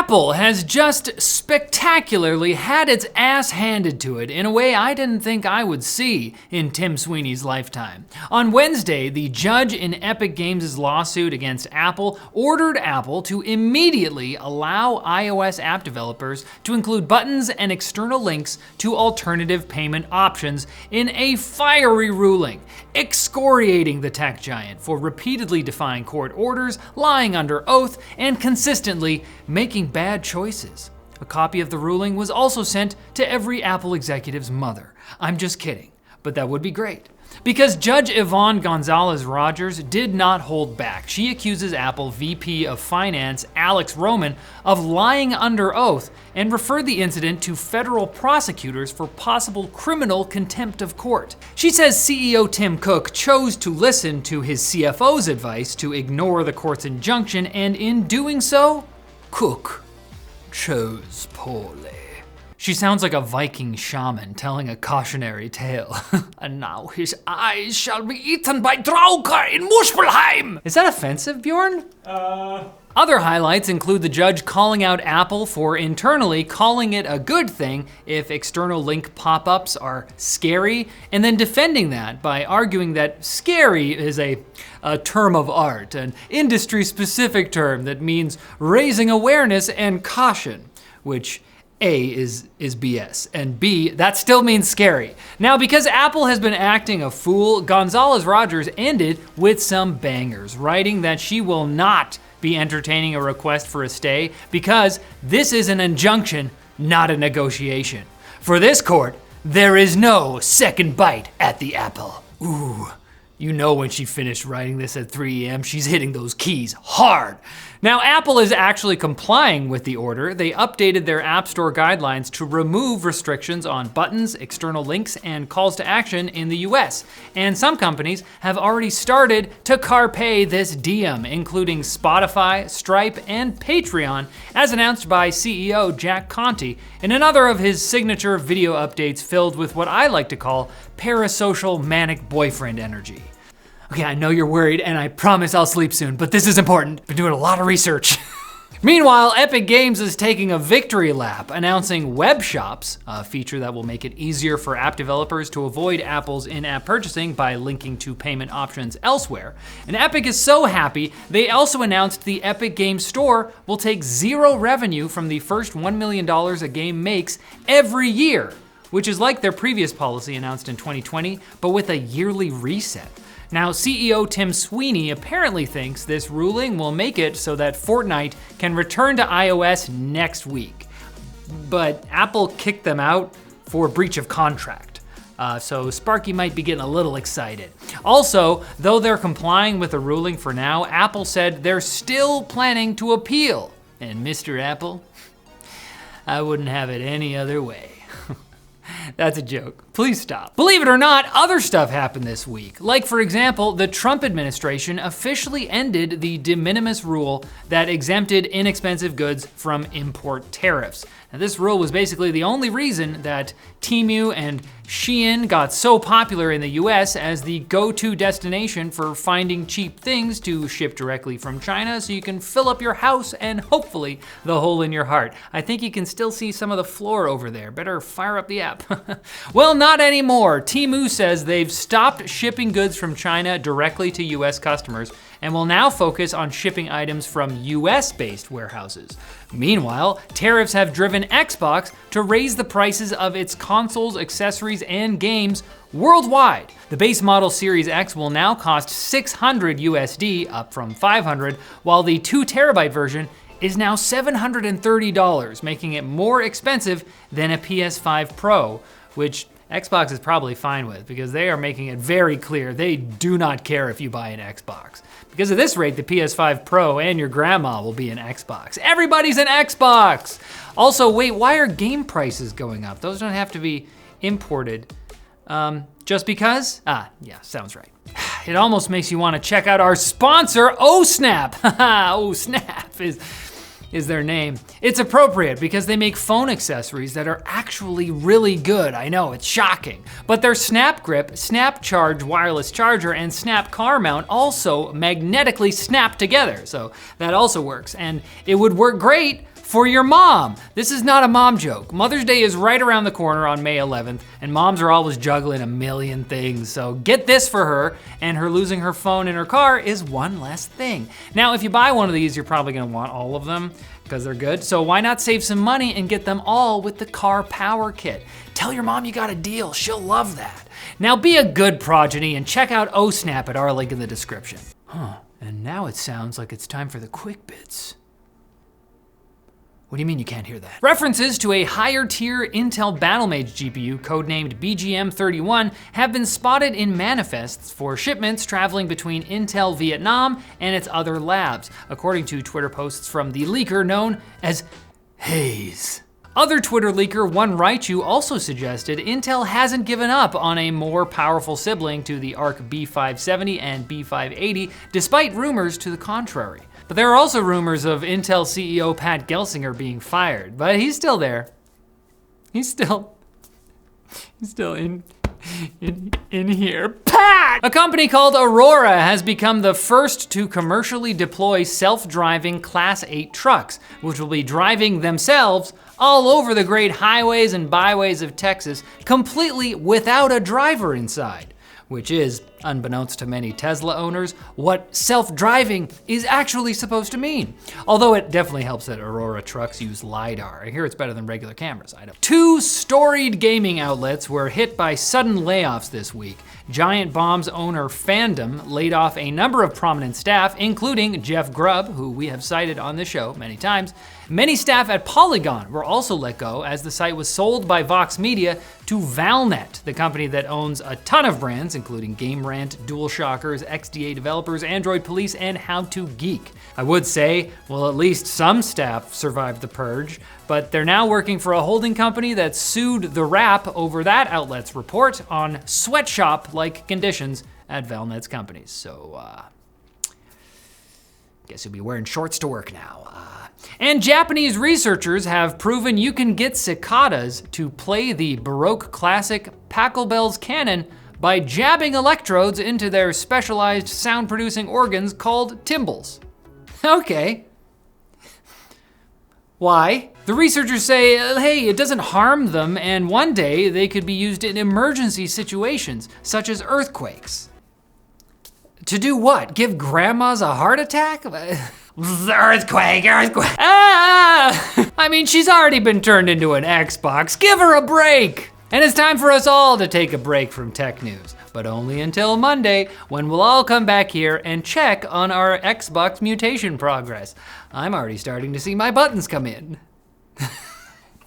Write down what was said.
Apple has just spectacularly had its ass handed to it in a way I didn't think I would see in Tim Sweeney's lifetime. On Wednesday, the judge in Epic Games' lawsuit against Apple ordered Apple to immediately allow iOS app developers to include buttons and external links to alternative payment options in a fiery ruling, excoriating the tech giant for repeatedly defying court orders, lying under oath, and consistently making bad choices. A copy of the ruling was also sent to every Apple executive's mother. I'm just kidding, but that would be great. Because Judge Yvonne Gonzalez-Rogers did not hold back. She accuses Apple VP of Finance Alex Roman of lying under oath and referred the incident to federal prosecutors for possible criminal contempt of court. She says CEO Tim Cook chose to listen to his CFO's advice to ignore the court's injunction, and in doing so, Cook chose poorly. She sounds like a Viking shaman telling a cautionary tale. And now his eyes shall be eaten by Draugr in Muspelheim! Is that offensive, Bjorn? Other highlights include the judge calling out Apple for internally calling it a good thing if external link pop-ups are scary, and then defending that by arguing that scary is a term of art, an industry-specific term that means raising awareness and caution, which A is BS, and B, that still means scary. Now, because Apple has been acting a fool, Gonzalez-Rogers ended with some bangers, writing that she will not be entertaining a request for a stay because this is an injunction, not a negotiation. For this court, there is no second bite at the apple. Ooh. You know when she finished writing this at 3 a.m., she's hitting those keys hard. Now, Apple is actually complying with the order. They updated their App Store guidelines to remove restrictions on buttons, external links, and calls to action in the US. And some companies have already started to carpe this diem, including Spotify, Stripe, and Patreon, as announced by CEO Jack Conte in another of his signature video updates filled with what I like to call parasocial manic boyfriend energy. Okay, I know you're worried, and I promise I'll sleep soon, but this is important. Been doing a lot of research. Meanwhile, Epic Games is taking a victory lap, announcing web shops, a feature that will make it easier for app developers to avoid Apple's in-app purchasing by linking to payment options elsewhere. And Epic is so happy, they also announced the Epic Games Store will take zero revenue from the first $1 million a game makes every year, which is like their previous policy announced in 2020, but with a yearly reset. Now, CEO Tim Sweeney apparently thinks this ruling will make it so that Fortnite can return to iOS next week. But Apple kicked them out for breach of contract. So Sparky might be getting a little excited. Also, though they're complying with the ruling for now, Apple said they're still planning to appeal. And Mr. Apple, I wouldn't have it any other way. That's a joke. Please stop. Believe it or not, other stuff happened this week. Like, for example, the Trump administration officially ended the de minimis rule that exempted inexpensive goods from import tariffs. Now, this rule was basically the only reason that Temu and Shein got so popular in the US as the go-to destination for finding cheap things to ship directly from China so you can fill up your house and hopefully the hole in your heart. I think you can still see some of the floor over there. Better fire up the app. Well, not anymore. Temu says they've stopped shipping goods from China directly to US customers and will now focus on shipping items from US-based warehouses. Meanwhile, tariffs have driven Xbox to raise the prices of its consoles, accessories, and games worldwide. The base model Series X will now cost $600 USD, up from $500, while the 2 terabyte version is now $730, making it more expensive than a PS5 Pro, which Xbox is probably fine with because they are making it very clear they do not care if you buy an Xbox. Because at this rate, the PS5 Pro and your grandma will be an Xbox. Everybody's an Xbox! Also, wait, why are game prices going up? Those don't have to be imported. Just because? Yeah, sounds right. It almost makes you want to check out our sponsor, Ohsnap. Ohsnap is their name. It's appropriate because they make phone accessories that are actually really good. I know, it's shocking. But their Snap Grip, Snap Charge wireless charger, and Snap Car Mount also magnetically snap together. So that also works. And it would work great for your mom. This is not a mom joke. Mother's Day is right around the corner on May 11th, and moms are always juggling a million things. So get this for her, and her losing her phone in her car is one less thing. Now, if you buy one of these, you're probably gonna want all of them because they're good. So why not save some money and get them all with the car power kit? Tell your mom you got a deal, she'll love that. Now be a good progeny and check out Ohsnap at our link in the description. And now it sounds like it's time for the quick bits. What do you mean you can't hear that? References to a higher tier Intel Battlemage GPU codenamed BGM-31 have been spotted in manifests for shipments traveling between Intel Vietnam and its other labs, according to Twitter posts from the leaker known as Haze. Other Twitter leaker One Raichu also suggested Intel hasn't given up on a more powerful sibling to the Arc B570 and B580, despite rumors to the contrary. But there are also rumors of Intel CEO Pat Gelsinger being fired, but he's still there. He's still in here. Pat! A company called Aurora has become the first to commercially deploy self-driving Class 8 trucks, which will be driving themselves all over the great highways and byways of Texas, completely without a driver inside. Which is, unbeknownst to many Tesla owners, what self-driving is actually supposed to mean. Although it definitely helps that Aurora trucks use LiDAR. I hear it's better than regular cameras. I don't. 2 storied gaming outlets were hit by sudden layoffs this week. Giant Bomb's owner Fandom laid off a number of prominent staff, including Jeff Grubb, who we have cited on this show many times. Many staff at Polygon were also let go as the site was sold by Vox Media to Valnet, the company that owns a ton of brands, including Game Rant, DualShockers, XDA Developers, Android Police, and How to Geek. I would say, well, at least some staff survived the purge, but they're now working for a holding company that sued the Wrap over that outlet's report on sweatshop-like conditions at Valnet's companies. So, guess you'll be wearing shorts to work now. And Japanese researchers have proven you can get cicadas to play the Baroque classic Pachelbel's canon by jabbing electrodes into their specialized sound-producing organs called timbals. Okay. Why? The researchers say, hey, it doesn't harm them, and one day they could be used in emergency situations, such as earthquakes. To do what? Give grandmas a heart attack? Earthquake! Ah! I mean, she's already been turned into an Xbox. Give her a break! And it's time for us all to take a break from tech news, but only until Monday, when we'll all come back here and check on our Xbox mutation progress. I'm already starting to see my buttons come in.